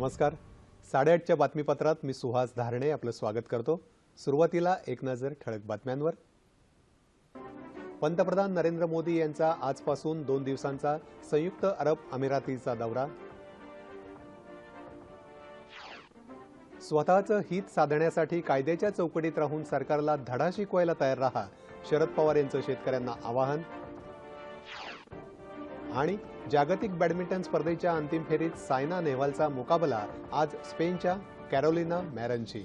नमस्कार. 8:30च्या बातमीपत्रात मी सुहास धारणे आपलं स्वागत करतो. सुरुवातीला एक नजर ठळक बातम्यांवर. पंतप्रधान नरेंद्र मोदी यांचा आजपासून 2 दिवसांचा संयुक्त अरब अमिरातीचा दौरा. स्वतःचं हित साधण्यासाठी कायद्याच्या चौकटीत राहून सरकारला धडा शिकवायला तयार राहा, शरद पवार यांचं शेतकऱ्यांना आवाहन. आणि जागतिक बॅडमिंटन स्पर्धेच्या अंतिम फेरीत सायना नेहवालचा मुकाबला आज स्पेनच्या कॅरोलिना मॅरिनशी.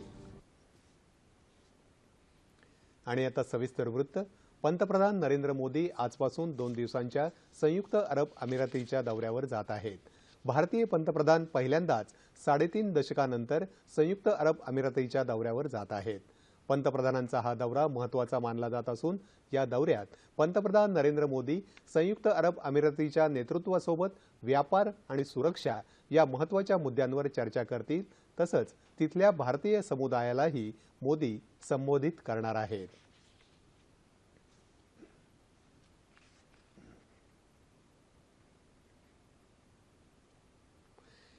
आणि आता सविस्तर वृत्त. पंतप्रधान नरेंद्र मोदी आजपासून 2 दिवसांच्या संयुक्त अरब अमिरातीच्या दौऱ्यावर जात आहेत. भारतीय पंतप्रधान पहिल्यांदाच 3.5 दशकानंतर संयुक्त अरब अमिरातीच्या दौऱ्यावर जात आहेत. पंतप्रधानांचा हा दौरा महत्त्वाचा मानला जात असून या दौऱ्यात पंतप्रधान नरेंद्र मोदी संयुक्त अरब अमिरातीच्या नेतृत्वासोबत व्यापार आणि सुरक्षा या महत्त्वाच्या मुद्द्यांवर चर्चा करतील. तसंच तिथल्या भारतीय समुदायालाही मोदी संबोधित करणार आहेत.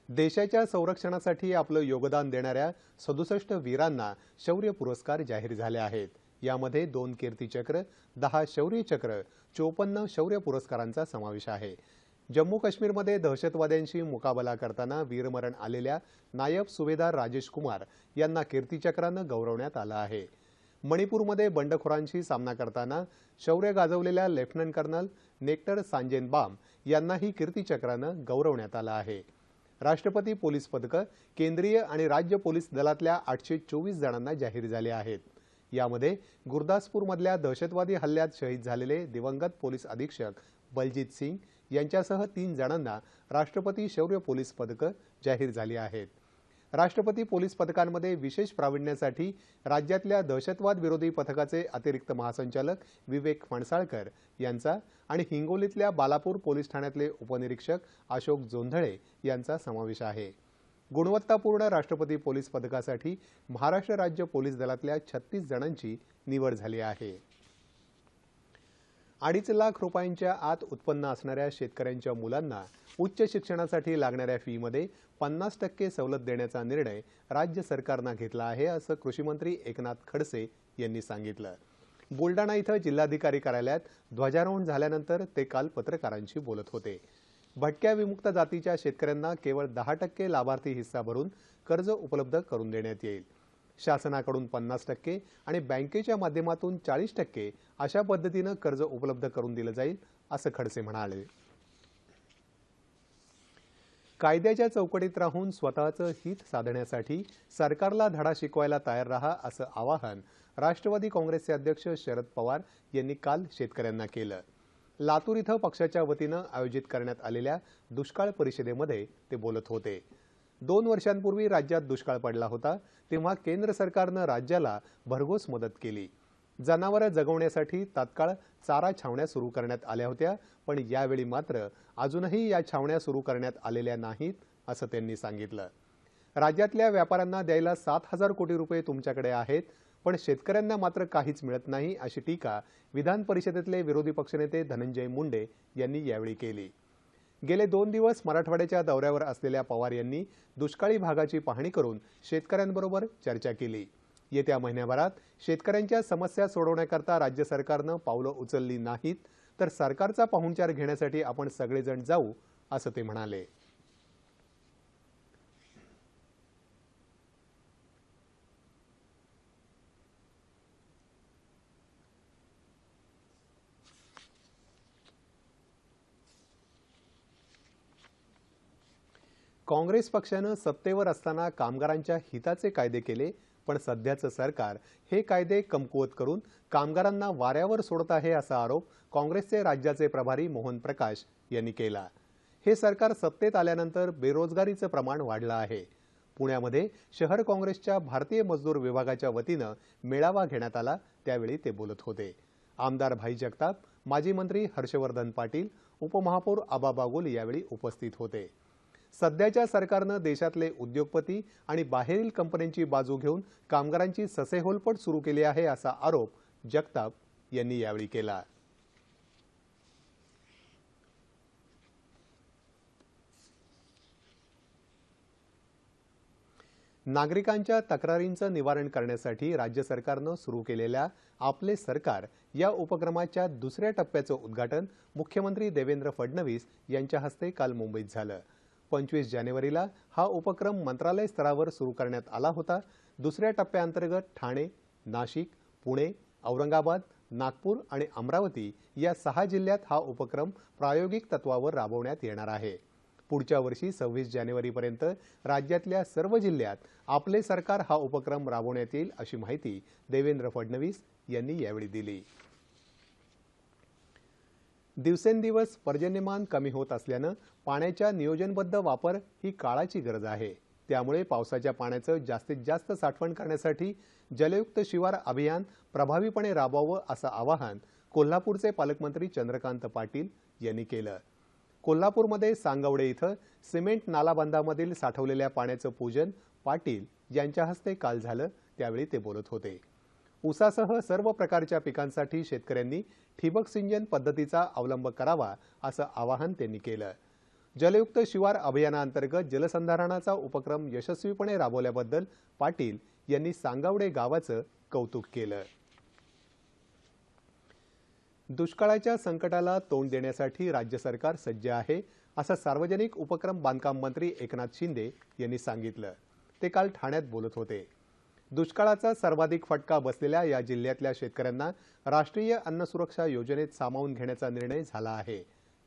देशाच्या संरक्षणासाठी आपलं योगदान देणाऱ्या 67 वीरांना शौर्य पुरस्कार जाहीर झाले आहेत. यामध्ये 2 कीर्तिचक्र, 10 शौर्य चक्र, 54 शौर्य पुरस्कारांचा समावेश आहे. जम्मू काश्मीरमध्ये दहशतवाद्यांशी मुकाबला करताना वीरमरण आलेल्या नायब सुभेदार राजेश कुमार यांना कीर्तिचक्रानं गौरवण्यात आलं आहे. मणिपूरमध्ये बंडखोरांशी सामना करताना शौर्य गाजवलेल्या लेफ्टनंट कर्नल नेक्टर सांजेनबाम यांनाही कीर्तिचक्रानं गौरवण्यात आलं आहे. राष्ट्रपती पोलीस पदकं केंद्रीय आणि राज्य पोलीस दलातल्या 824 जणांना जाहीर झाले आहेत. यामध्ये गुरदासपूरमधल्या दहशतवादी हल्ल्यात शहीद झालेले दिवंगत पोलीस अधीक्षक बलजीत सिंग यांच्यासह 3 जणांना राष्ट्रपती शौर्य पोलीस पदकं जाहीर झाली आहेत. राष्ट्रपती पोलीस पदकांमध्ये विशेष प्रावीण्यासाठी राज्यातल्या दहशतवाद विरोधी पथकाचे अतिरिक्त महासंचालक विवेक फणसाळकर यांचा आणि हिंगोलीतल्या बालापूर पोलीस ठाण्यातले उपनिरीक्षक अशोक जोंधळे यांचा समावेश आहे. गुणवत्तापूर्ण राष्ट्रपती पोलीस पदकासाठी महाराष्ट्र राज्य पोलीस दलातल्या 36 जणांची निवड झाली आहे. 2.5 लाख रुपयांच्या आत उत्पन्न असणाऱ्या शेतकऱ्यांच्या मुलांना उच्च शिक्षणासाठी लागणाऱ्या फीमध्ये 50% सवलत देण्याचा निर्णय राज्य सरकारनं घेतला आहे, असं कृषीमंत्री एकनाथ खडसे यांनी सांगितलं. बुलडाणा इथं जिल्हाधिकारी कार्यालयात ध्वजारोहण झाल्यानंतर ते काल पत्रकारांशी बोलत होते. भटक्या विमुक्त जातीच्या शेतकऱ्यांना केवळ 10% लाभार्थी हिस्सा भरून कर्ज उपलब्ध करून देण्यात येईल. शासनाकडून 50% आणि बँकेच्या माध्यमातून 40% अशा पद्धतीनं कर्ज उपलब्ध करून दिलं जाईल, असं खडसे म्हणाले. कायद्याच्या चौकटीत राहून स्वतःचं हित साधण्यासाठी सरकारला धडा शिकवायला तयार राहा, असं आवाहन राष्ट्रवादी काँग्रेसचे अध्यक्ष शरद पवार यांनी काल शेतकऱ्यांना केलं. लातूर इथं पक्षाच्या वतीनं आयोजित करण्यात आलेल्या दुष्काळ परिषदेमध्ये ते बोलत होते. 2 वर्षांपूर्वी राज्यात दुष्काळ पडला होता, तेव्हा केंद्र सरकारनं राज्याला भरघोस मदत केली. जनावरं जगवण्यासाठी तात्काळ चारा छावण्या सुरू करण्यात आल्या होत्या, पण यावेळी मात्र अजूनही या छावण्या सुरू करण्यात आलेल्या नाहीत, असं त्यांनी सांगितलं. राज्यातल्या व्यापाऱ्यांना द्यायला 7,000 कोटी रुपये तुमच्याकडे आहेत, पण शेतकऱ्यांना मात्र काहीच मिळत नाही, अशी टीका विधान परिषदेतले विरोधी पक्षनेते धनंजय मुंडे यांनी यावेळी केली. गेले 2 दिवस मराठवाड्याच्या दौऱ्यावर असलेल्या पवार यांनी दुष्काळी भागाची पाहणी करून शेतकऱ्यांबरोबर चर्चा केली. येत्या महिन्याभरात शेतकऱ्यांच्या समस्या सोडवण्याकरता राज्य सरकारनं पावलं उचलली नाहीत तर सरकारचा पाहुणचार घेण्यासाठी आपण सगळेजण जाऊ, असं ते म्हणाले. काँग्रेस पक्षानं सत्तेवर असताना कामगारांच्या हिताचे कायदे केले, पण सध्याचं सरकार हे कायदे कमकुवत करून कामगारांना वाऱ्यावर सोडत आहे, असा आरोप काँग्रेसचे राज्याचे प्रभारी मोहन प्रकाश यांनी केला. हे सरकार सत्तेत आल्यानंतर बेरोजगारीचं प्रमाण वाढलं आहे. पुण्यामध्ये शहर काँग्रेसच्या भारतीय मजदूर विभागाच्या वतीनं मेळावा घेण्यात आला, त्यावेळी ते बोलत होते. आमदार भाई जगताप, माजी मंत्री हर्षवर्धन पाटील, उपमहापौर आबा बागुल यावेळी उपस्थित होते. सध्याच्या सरकारनं देशातले उद्योगपती आणि बाहेरील कंपन्यांची बाजू घेऊन कामगारांची ससेहोलपट सुरू केली आहे, असा आरोप जगताप यांनी यावेळी केला. नागरिकांच्या तक्रारींचं निवारण करण्यासाठी राज्य सरकारनं सुरू केलेल्या आपले सरकार या उपक्रमाच्या दुसऱ्या टप्प्याचं उद्घाटन मुख्यमंत्री देवेंद्र फडणवीस यांच्या हस्ते काल मुंबईत झालं। 25 जानेवारीला हा उपक्रम मंत्रालय स्तरावर सुरू करण्यात आला होता। दुसऱ्या टप्प्याअंतर्गत ठाणे, नाशिक, पुणे, औरंगाबाद, नागपूर आणि अमरावती या 6 जिल्ह्यात हा उपक्रम प्रायोगिक तत्वावर राबवण्यात येणार आहे। पुढच्या वर्षी 26 जानेवारीपर्यंत राज्यातल्या सर्व जिल्ह्यात आपले सरकार हा उपक्रम राबवण्यात येईल अशी माहिती देवेंद्र फडणवीस यांनी यावेळी दिली। दिवसेंदिवस पर्जन्यमान कमी होत असल्यानं पाण्याचा नियोजनबद्ध वापर ही काळाची गरज आहे। त्यामुळे पावसाच्या पाण्याचं जास्तीत जास्त साठवण करण्यासाठी जलयुक्त शिवार अभियान प्रभावीपणे राबवावं असं आवाहन कोल्हापूरचे पालकमंत्री चंद्रकांत पाटील यांनी केलं। कोल्हापूरमध्ये सांगवडे इथं सिमेंट नालाबांधामधील साठवलेल्या पाण्याचं पूजन पाटील यांच्या हस्ते काल झालं, त्यावेळी ते बोलत होते। ऊसासह सर्व प्रकारच्या पिकांसाठी शेतकऱ्यांनी ठिबक सिंचन पद्धतीचा अवलंब करावा असं आवाहन त्यांनी केलं। जलयुक्त शिवार अभियानाअंतर्गत जलसंधारणाचा उपक्रम यशस्वीपणे राबवल्याबद्दल पाटील यांनी सांगवडे गावाचं कौतुक केलं। दुष्काळाच्या संकटाला तोंड देण्यासाठी राज्य सरकार सज्ज आहे असं सार्वजनिक उपक्रम बांधकाम मंत्री एकनाथ शिंदे यांनी सांगितलं। ते काल ठाण्यात बोलत होते। दुष्काळाचा सर्वाधिक फटका बसलेल्या या जिल्ह्यातल्या शेतकऱ्यांना राष्ट्रीय अन्न सुरक्षा योजनेत सामावून घेण्याचा निर्णय झाला आहे।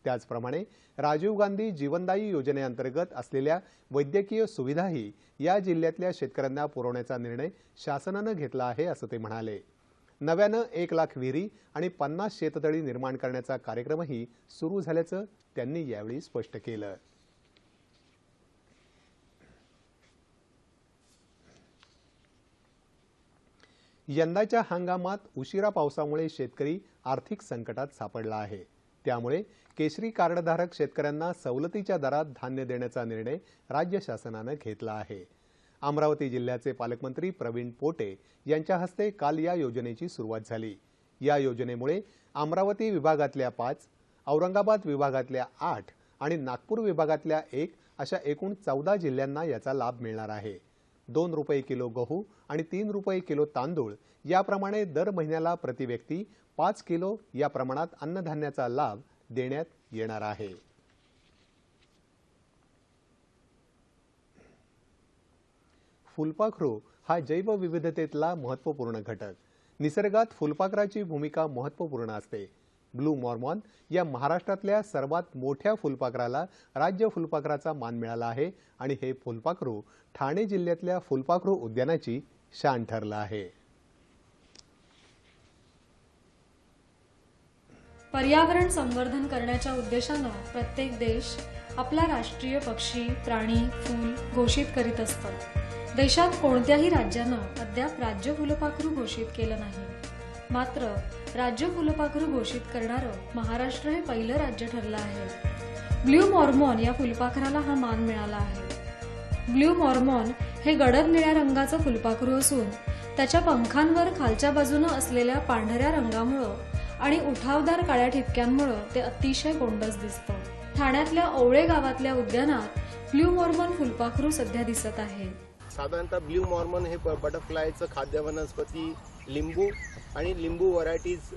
त्याचप्रमाणे राजीव गांधी जीवनदायी योजनेअंतर्गत असलेल्या वैद्यकीय सुविधाही या जिल्ह्यातल्या शेतकऱ्यांना पुरवण्याचा निर्णय शासनानं घेतला आहे असं ते म्हणाले। नव्यानं 1 लाख विहिरी आणि 50 शेततळी निर्माण करण्याचा कार्यक्रमही सुरू झाल्याचं त्यांनी यावेळी स्पष्ट केलं। यंदाच्या हंगामात उशिरा पावसामुळे शेतकरी आर्थिक संकटात सापडला आहे। त्यामुळे केशरी कार्डधारक शेतकऱ्यांना सवलतीच्या दरात धान्य देण्याचा निर्णय राज्य शासनानं घेतला आहे। अमरावती जिल्ह्याचे पालकमंत्री प्रवीण पोटे यांच्या हस्ते काल या योजनेची सुरुवात झाली। या योजनेमुळे अमरावती विभागातल्या 5, औरंगाबाद विभागातल्या 8 आणि नागपूर विभागातल्या 1 अशा एकूण 14 जिल्ह्यांना याचा लाभ मिळणार आहे। 2 रुपये किलो गहू आणि 3 रुपये किलो तांदूळ याप्रमाणे दर महिन्याला प्रति व्यक्ती 5 किलो या प्रमाणात अन्नधान्याचा लाभ देण्यात येणार आहे। फुलपाखरू हा जैवविविधतेतला महत्त्वपूर्ण घटक। निसर्गात फुलपाखराची भूमिका महत्त्वपूर्ण असते। ब्लू मॉर्मॉन या महाराष्ट्रातल्या सर्वात मोठ्या फुलपाखराला राज्य फुलपाखराचा मान मिळाला आहे आणि हे फुलपाखरू ठाणे जिल्ह्यातल्या फुलपाखरू उद्यानाची शान ठरलं आहे। पर्यावरण संवर्धन करण्याच्या उद्देशानं प्रत्येक देश आपला राष्ट्रीय पक्षी, प्राणी, फूल घोषित करीत असतो। देशात कोणत्याही राज्यानं अद्याप राज्य फुलपाखरू घोषित केलं नाही। मात्र राज्य फुलपाखरू घोषित करणारं महाराष्ट्र हे पहिलं राज्य ठरलं आहे। ब्ल्यू मॉर्मॉन या फुलपाखराला हा मान मिळाला आहे। ब्ल्यू मॉर्मॉन हे गडद निळ्या रंगाचं फुलपाखरू असून त्याच्या पंखांवर खालच्या बाजूनं असलेल्या पांढऱ्या रंगामुळं आणि उठावदार काळ्या ठिपक्यांमुळं ते अतिशय गोंडस दिसतं। ठाण्यातल्या ओवळे गावातल्या उद्यानात ब्ल्यू मॉर्मॉन फुलपाखरू सध्या दिसत आहे। साधारणतः ब्ल्यू मॉर्मॉन हे बटरफ्लायचं खाद्य वनस्पती लिंबू आणि लिंबू व्हरायटीज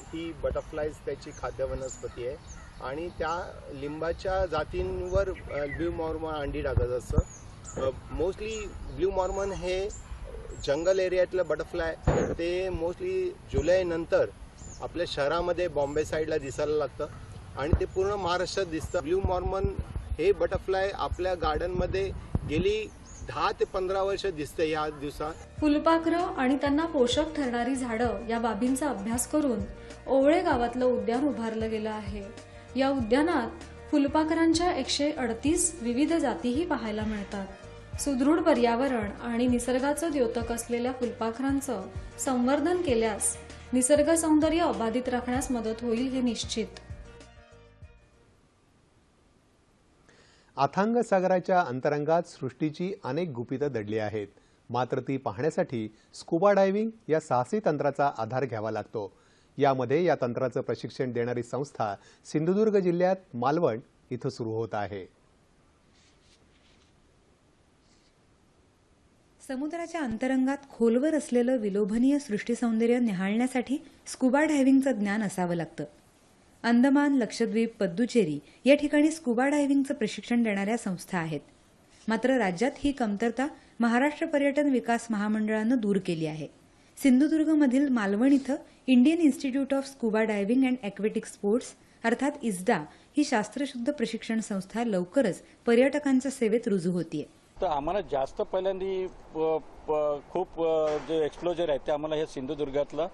ही बटरफ्लायज त्याची खाद्य वनस्पती आहे आणि त्या लिंबाच्या जातींवर ब्ल्यू मॉर्मॉन अंडी टाकत असतं। मोस्टली ब्ल्यू मॉर्मॉन हे जंगल एरियातलं बटरफ्लाय ते मोस्टली जुलै नंतर आपल्या शहरामध्ये बॉम्बे साईडला दिसायला लागतं आणि ते पूर्ण महाराष्ट्रात दिसतं। ब्ल्यू मॉर्मॉन हे बटरफ्लाय आपल्या गार्डनमध्ये गेली 10 ते 15 वर्ष दिसते। या दिवसात फुलपाखरं आणि त्यांना पोषक ठरणारी झाडं या बाबींचा अभ्यास करून ओवळे गावातलं उद्यान उभारलं गेलं आहे। या उद्यानात फुलपाखरांच्या 138 विविध जातीही पाहायला मिळतात। सुदृढ पर्यावरण आणि निसर्गाचं द्योतक असलेल्या फुलपाखरांचं संवर्धन केल्यास निसर्ग सौंदर्य अबाधित राखण्यास मदत होईल हे निश्चित। अथांग सागराच्या अंतरंगात सृष्टीची अनेक गुपितं दडली आहेत। मात्र ती पाहण्यासाठी स्कुबा डायव्हिंग या साहसी तंत्राचा आधार घ्यावा लागतो। यामध्ये या तंत्राचं प्रशिक्षण देणारी संस्था सिंधुदुर्ग जिल्ह्यात मालवण इथं सुरू होत आहे। समुद्राच्या अंतरंगात खोलवर असलेलं विलोभनीय सृष्टीसौंदर्य निहाळण्यासाठी स्कुबा डायव्हिंगचं ज्ञान असावं लागतं. अंदमान, लक्षद्वीप, पद्दुचेरी या ठिकाणी स्कुबा डायव्हिंगचं प्रशिक्षण देणाऱ्या संस्था आहेत. मात्र राज्यात ही कमतरता महाराष्ट्र पर्यटन विकास महामंडळानं दूर केली आहे. सिंधुदुर्गमधील मालवण इथं Indian institute of scuba diving and aquatic sports अर्थात इस्डा ही शास्त्रशुद्ध प्रशिक्षण संस्था लवकरच पर्यटकांच्या सेवेत रुजू होतीये. तर आम्हाला जास्त पहिल्यांदी खूप जे एक्सप्लोजर आहे ते आम्हाला हे सिंधुदुर्गातलं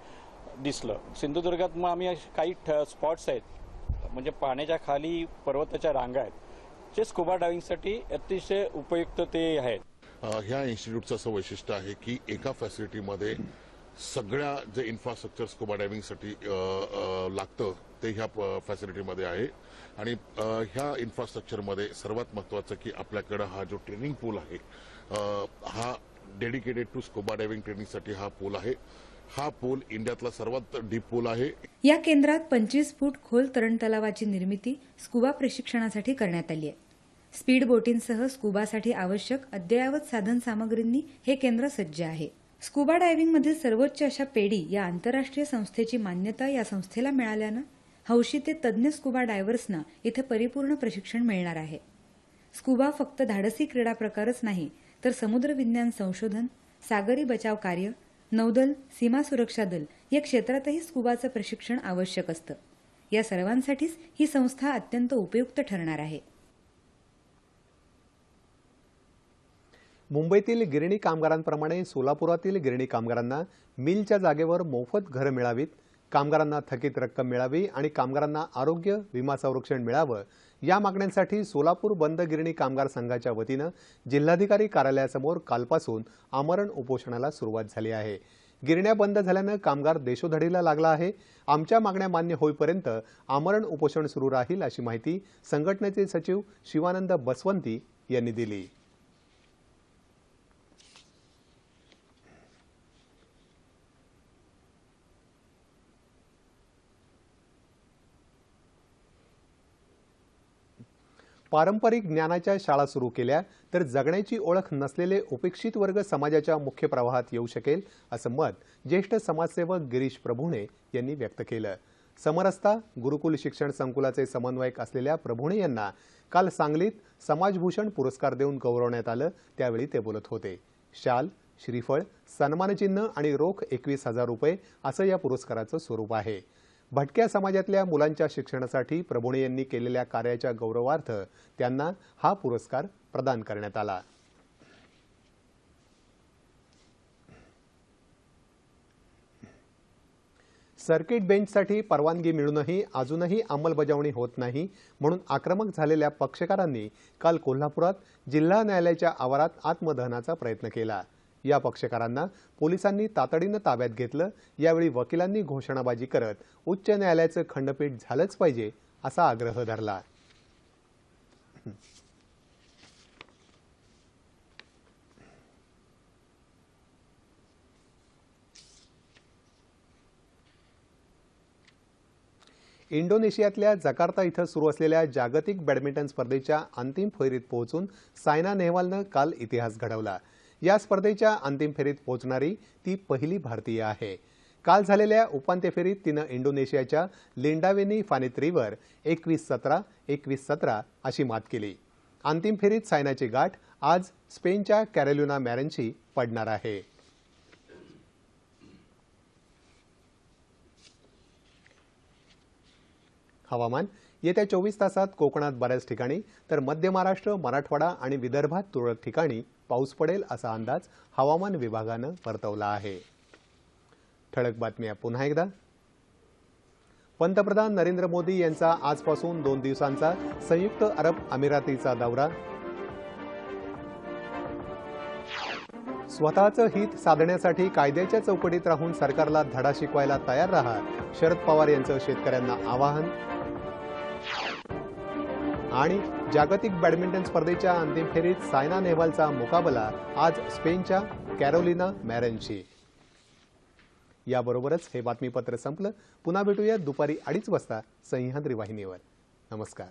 दिसलं. सिंधुदुर्गात मग आम्ही काही स्पॉट्स आहेत म्हणजे पाण्याच्या खाली पर्वताच्या रांगा आहेत जे स्कुबा डायव्हिंगसाठी अतिशय उपयुक्त ते आहेत. ह्या इन्स्टिट्यूटचं असं वैशिष्ट्य आहे की एका फॅसिलिटीमध्ये सगळ्या जे इन्फ्रास्ट्रक्चर स्कुबा डायव्हिंगसाठी लागतं ते ह्या फॅसिलिटीमध्ये आहे. आणि ह्या इन्फ्रास्ट्रक्चरमध्ये सर्वात महत्त्वाचं की आपल्याकडं हा जो ट्रेनिंग पूल आहे हा डेडिकेटेड टू स्कुबा डायव्हिंग ट्रेनिंगसाठी हा पूल आहे. हा पूल इंडियातला सर्वात डीप पूल आहे. या केंद्रात 25 फूट खोल तरण तलावाची निर्मिती स्कुबा प्रशिक्षणासाठी करण्यात आली आहे. स्पीड बोटींसह स्कुबासाठी आवश्यक अद्ययावत साधन सामग्रींनी हे केंद्र सज्ज आहे. स्कुबा डायव्हिंगमधील सर्वोच्च अशा पेडी या आंतरराष्ट्रीय संस्थेची मान्यता या संस्थेला मिळाल्यानं हौशी ते तज्ज्ञ स्कुबा डायव्हर्सना इथे परिपूर्ण प्रशिक्षण मिळणार आहे. स्कुबा फक्त धाडसी क्रीडा प्रकारच नाही तर समुद्र विज्ञान संशोधन, सागरी बचाव कार्य, नौदल, सीमा सुरक्षा दल या क्षेत्रातही स्कुबाचं प्रशिक्षण आवश्यक असतं. या सर्वांसाठीच ही संस्था अत्यंत उपयुक्त ठरणार आहे. मुंबईतील गिरणी कामगारांप्रमाणे सोलापुरातील गिरणी कामगारांना मिलच्या जागेवर मोफत घरं मिळावीत, कामगारांना थकीत रक्कम मिळावी आणि कामगारांना आरोग्य विमा संरक्षण मिळावं या मागण्यांसाठी सोलापूर बंद गिरणी कामगार संघाच्या वतीनं जिल्हाधिकारी कार्यालयासमोर कालपासून आमरण उपोषणाला सुरुवात झाली आहे. गिरण्या बंद झाल्यानं कामगार देशोधडीला लागला आहे. आमच्या मागण्या मान्य होईपर्यंत आमरण उपोषण सुरू राहील अशी माहिती संघटनेचे सचिव शिवानंद बसवंती यांनी दिली. पारंपरिक ज्ञानाच्या शाळा सुरू केल्या तर जगण्याची ओळख नसलेले उपेक्षित वर्ग समाजाच्या मुख्य प्रवाहात येऊ शकेल असं मत ज्येष्ठ समाजसेवक गिरीश प्रभुणे यांनी व्यक्त केलं. समरस्ता गुरुकुल शिक्षण संकुलाचे समन्वयक असलेल्या प्रभुणे यांना काल सांगलीत समाजभूषण पुरस्कार देऊन गौरवण्यात आलं. त्यावेळी ते बोलत होते. शाल, श्रीफळ, सन्मानचिन्ह आणि रोख 21,000 रुपये असं या पुरस्काराचं स्वरूप आहे. भटक्या समाजातल्या मुलांच्या शिक्षणासाठी प्रभुणे यांनी केलेल्या कार्याच्या गौरवार्थ त्यांना हा पुरस्कार प्रदान करण्यात आला. सर्किट बेंचसाठी परवानगी मिळूनही अजूनही अंमलबजावणी होत नाही म्हणून आक्रमक झालेल्या पक्षकारांनी काल कोल्हापुरात जिल्हा न्यायालयाच्या आवारात आत्मदहनाचा प्रयत्न केला. या पक्षकारांना पोलिसांनी तातडीनं ताब्यात घेतलं. यावेळी वकिलांनी घोषणाबाजी करत उच्च न्यायालयाचं खंडपीठ झालंच पाहिजे असा आग्रह धरला. इंडोनेशियातल्या जकार्ता इथं सुरू असलेल्या जागतिक बॅडमिंटन स्पर्धेच्या अंतिम फेरीत पोहोचून सायना नेहवालनं काल इतिहास घडवला. या स्पर्धेच्या अंतिम फेरीत पोहोचणारी ती पहिली भारतीय आहे. काल झालेल्या उपांत्य फेरीत तिनं इंडोनेशियाच्या लिंडावेनी फानेत्रीवर 21-17, 21-17 अशी मात केली. अंतिम फेरीत सायनाची गाठ आज स्पेनच्या कॅरोलिना मॅरिनशी पडणार आहे. हवामान. येत्या 24 तासात कोकणात बऱ्याच ठिकाणी तर मध्य महाराष्ट्र, मराठवाडा आणि विदर्भात तुरळक ठिकाणी पाऊस पडेल असा अंदाज हवामान विभागानं वर्तवला आहे. ठळक बातम्या पुन्हा एकदा. पंतप्रधान नरेंद्र मोदी यांचा आजपासून 2 दिवसांचा संयुक्त अरब अमिरातीचा दौरा. स्वतःचं हित साधण्यासाठी कायद्याच्या चौकटीत राहून सरकारला धडा शिकवायला तयार राहा, शरद पवार यांचं शेतकऱ्यांना आवाहन. आणि जागतिक बॅडमिंटन स्पर्धेच्या अंतिम फेरीत सायना नेहवालचा मुकाबला आज स्पेनच्या कॅरोलिना मॅरिनशी. याबरोबरच हे बातमीपत्र संपलं. पुन्हा भेटूया दुपारी 2:30 वाजता सह्याद्री वाहिनीवर. नमस्कार.